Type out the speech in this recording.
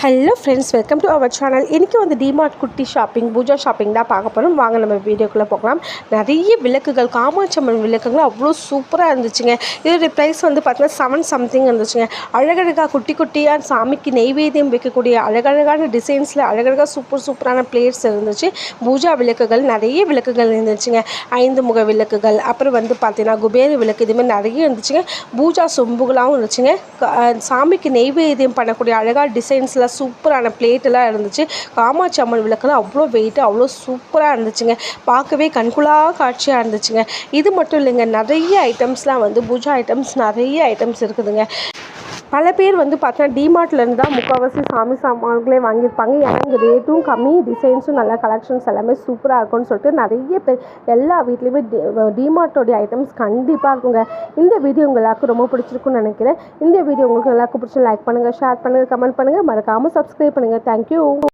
Hello friends, welcome to our channel. இன்றைக்கி வந்து DMart குட்டி ஷாப்பிங், பூஜா ஷாப்பிங் தான் பார்க்க போகிறோம். வாங்க நம்ம வீடியோக்குள்ளே போகலாம். நிறைய விளக்குகள், காமாட்சி அம்மன் விளக்குகள் அவ்வளோ சூப்பராக இருந்துச்சுங்க. இதோடைய ப்ரைஸ் வந்து பார்த்தீங்கன்னா 7 சம்திங் இருந்துச்சுங்க. அழகழகாக குட்டி குட்டியாக சாமிக்கு நெய்வேத்தியம் வைக்கக்கூடிய அழகழகான டிசைன்ஸில் அழகழகாக சூப்பரான பிளேட்ஸ் இருந்துச்சு. பூஜா விளக்குகள் நிறைய விளக்குகள் இருந்துச்சுங்க. 5 முக விளக்குகள், அப்புறம் வந்து பார்த்தீங்கன்னா குபேர விளக்கு, இதுமாதிரி நிறைய இருந்துச்சுங்க. பூஜா சொம்புகளாகவும் இருந்துச்சுங்க. சாமிக்கு நெய்வேத்தியம் பண்ணக்கூடிய அழகாக டிசைன்ஸில் சூப்பரான பிளேட்டெல்லாம் இருந்துச்சு. காமாட்சி அம்மன் விளக்குலாம் அவ்வளோ வெயிட்டு, அவ்வளோ சூப்பராக இருந்துச்சுங்க. பார்க்கவே கண்குள்ளா காட்சியாக இருந்துச்சுங்க. இது மட்டும் இல்லைங்க, நிறைய ஐட்டம்ஸ்லாம் வந்து பூஜா ஐட்டம்ஸ் நிறைய ஐட்டம்ஸ் இருக்குதுங்க. பல பேர் வந்து பார்த்தீங்கன்னா டிமார்ட்லேருந்து தான் முக்கால்வாசி சாமி சாமான்களே வாங்கியிருப்பாங்க. ஏன்னா இங்கே ரேட்டும் கம்மி, டிசைன்ஸும் நல்லா, கலெக்ஷன்ஸ் எல்லாமே சூப்பராக இருக்கும்னு சொல்லிட்டு நிறைய பேர் எல்லா வீட்லேயுமே டிமார்ட்டோடைய ஐட்டம்ஸ் கண்டிப்பாக இருக்குங்க. இந்த வீடியோ உங்கள் எல்லாருக்கும் ரொம்ப பிடிச்சிருக்குன்னு நினைக்கிறேன். இந்த வீடியோ உங்களுக்கு எல்லாருக்கும் பிடிச்சி லைக் பண்ணுங்கள், ஷேர் பண்ணுங்கள், கமெண்ட் பண்ணுங்கள், மறக்காமல் சப்ஸ்கிரைப் பண்ணுங்கள். தேங்க்யூ.